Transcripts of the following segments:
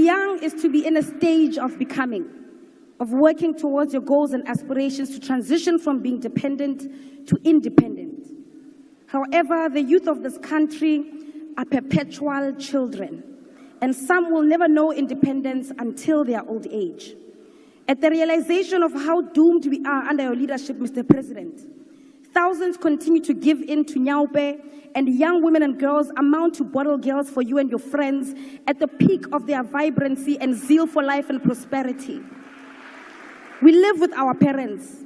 be young is to be in a stage of becoming, of working towards your goals and aspirations to transition from being dependent to independent. However, the youth of this country are perpetual children, and some will never know independence until their old age. At the realization of how doomed we are under your leadership, Mr. President, thousands continue to give in to Nyaupe, and young women and girls amount to bottle girls for you and your friends at the peak of their vibrancy and zeal for life and prosperity. We live with our parents,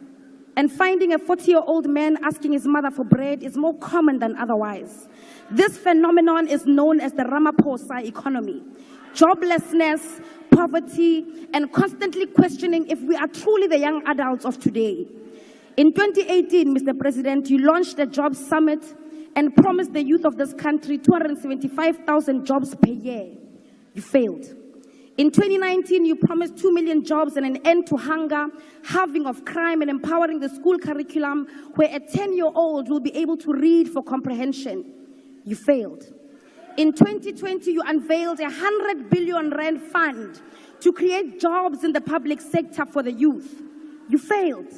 and finding a 40-year-old man asking his mother for bread is more common than otherwise. This phenomenon is known as the Ramaphosa economy. Joblessness, poverty, and constantly questioning if we are truly the young adults of today. In 2018, Mr. President, you launched a jobs summit and promised the youth of this country 275,000 jobs per year. You failed. In 2019, you promised 2 million jobs and an end to hunger, halving of crime, and empowering the school curriculum where a 10-year-old will be able to read for comprehension. You failed. In 2020, you unveiled a 100 billion rand fund to create jobs in the public sector for the youth. You failed.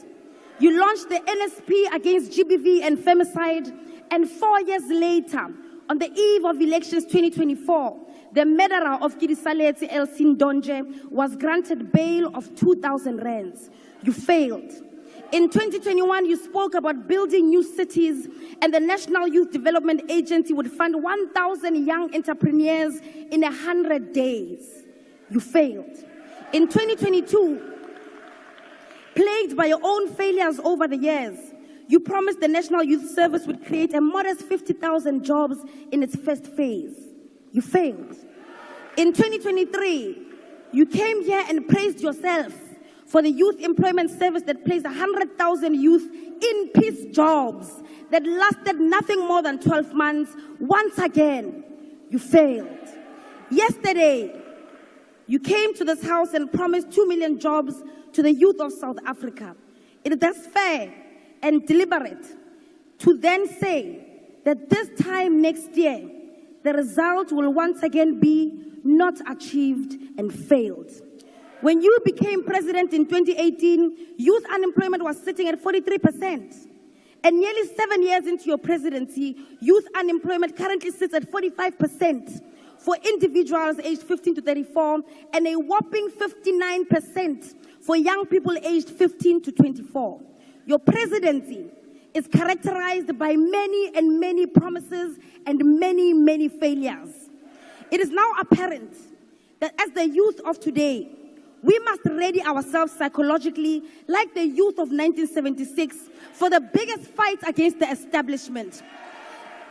You launched the NSP against GBV and femicide, and 4 years later, on the eve of elections 2024, the murderer of Kirisaleti Elsin Donje was granted bail of 2,000 rands. You failed. In 2021, you spoke about building new cities, and the National Youth Development Agency would fund 1,000 young entrepreneurs in 100 days. You failed. In 2022, plagued by your own failures over the years, you promised the National Youth Service would create a modest 50,000 jobs in its first phase. You failed. In 2023, you came here and praised yourself for the Youth Employment Service that placed 100,000 youth in peace jobs that lasted nothing more than 12 months. Once again, you failed. Yesterday, you came to this house and promised 2 million jobs to the youth of South Africa. It is thus fair and deliberate to then say that this time next year, the result will once again be not achieved and failed. When you became president in 2018, youth unemployment was sitting at 43%. And nearly 7 years into your presidency, youth unemployment currently sits at 45% for individuals aged 15 to 34, and a whopping 59% for young people aged 15 to 24. Your presidency is characterized by many promises and many failures. It is now apparent that as the youth of today, we must ready ourselves psychologically like the youth of 1976 for the biggest fight against the establishment.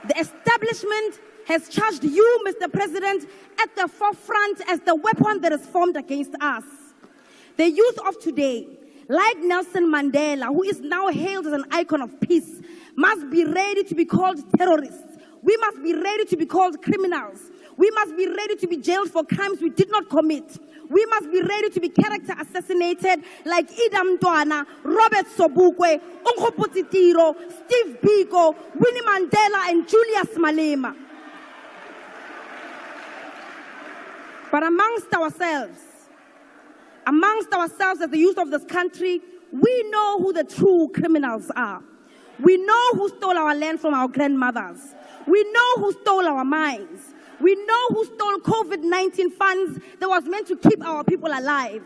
The establishment has charged you, Mr. President, at the forefront as the weapon that is formed against us. The youth of today, like Nelson Mandela, who is now hailed as an icon of peace, must be ready to be called terrorists. We must be ready to be called criminals. We must be ready to be jailed for crimes we did not commit. We must be ready to be character assassinated like Idam Mntwana, Robert Sobukwe, Nkgopotshe Tiro, Steve Biko, Winnie Mandela, and Julius Malema. But amongst ourselves as the youth of this country, we know who the true criminals are. We know who stole our land from our grandmothers. We know who stole our mines. We know who stole COVID-19 funds that was meant to keep our people alive.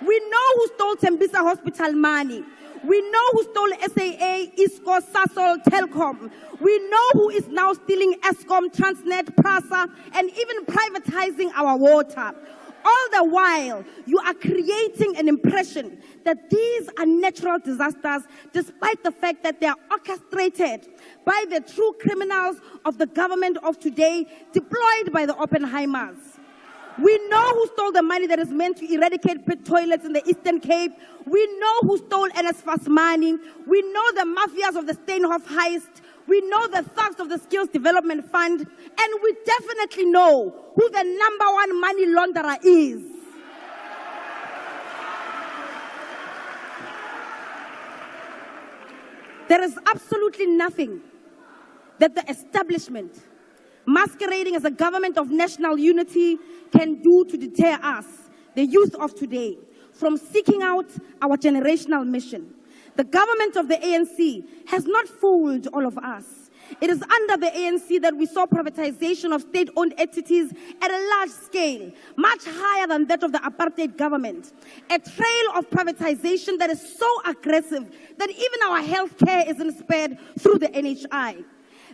We know who stole Tembisa Hospital money. We know who stole SAA, ISCO, Sasol, Telkom. We know who is now stealing Eskom, Transnet, PRASA, and even privatizing our water. All the while, you are creating an impression that these are natural disasters, despite the fact that they are orchestrated by the true criminals of the government of today, deployed by the Oppenheimers. We know who stole the money that is meant to eradicate pit toilets in the Eastern Cape. We know who stole NSFAS money. We know the mafias of the Steinhoff heist. We know the thugs of the Skills Development Fund. And we definitely know who the #1 money launderer is. There is absolutely nothing that the establishment masquerading as a government of national unity, can do to deter us, the youth of today, from seeking out our generational mission. The government of the ANC has not fooled all of us. It is under the ANC that we saw privatization of state-owned entities at a large scale, much higher than that of the apartheid government. A trail of privatization that is so aggressive that even our healthcare isn't spared through the NHI.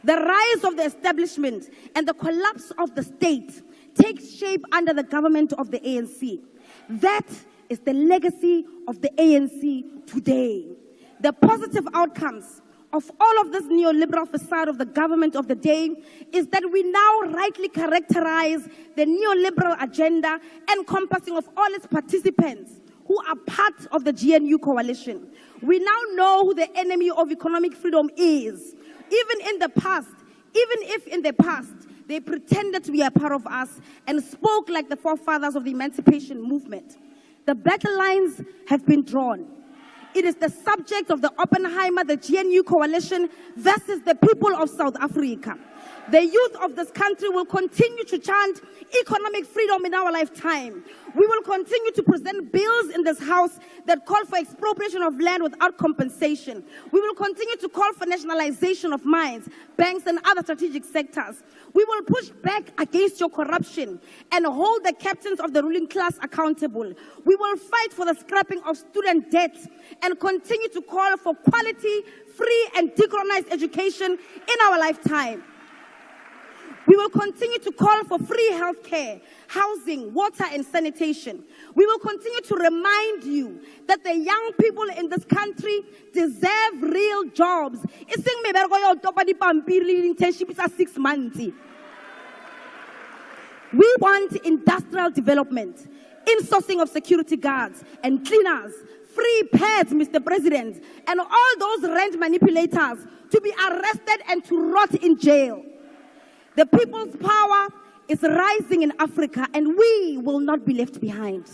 The rise of the establishment and the collapse of the state takes shape under the government of the ANC. That is the legacy of the ANC today. The positive outcomes of all of this neoliberal facade of the government of the day is that we now rightly characterize the neoliberal agenda encompassing of all its participants who are part of the GNU coalition. We now know who the enemy of economic freedom is. Even if in the past they pretended to be a part of us and spoke like the forefathers of the emancipation movement. The battle lines have been drawn. It is the subject of the Oppenheimer, the GNU coalition versus the people of South Africa. The youth of this country will continue to chant economic freedom in our lifetime. We will continue to present bills in this house that call for expropriation of land without compensation. We will continue to call for nationalization of mines, banks, and other strategic sectors. We will push back against your corruption and hold the captains of the ruling class accountable. We will fight for the scrapping of student debt and continue to call for quality, free, and decolonized education in our lifetime. We will continue to call for free healthcare, housing, water, and sanitation. We will continue to remind you that the young people in this country deserve real jobs. We want industrial development, insourcing of security guards and cleaners, free pads, Mr. President, and all those rent manipulators to be arrested and to rot in jail. The people's power is rising in Africa, and we will not be left behind.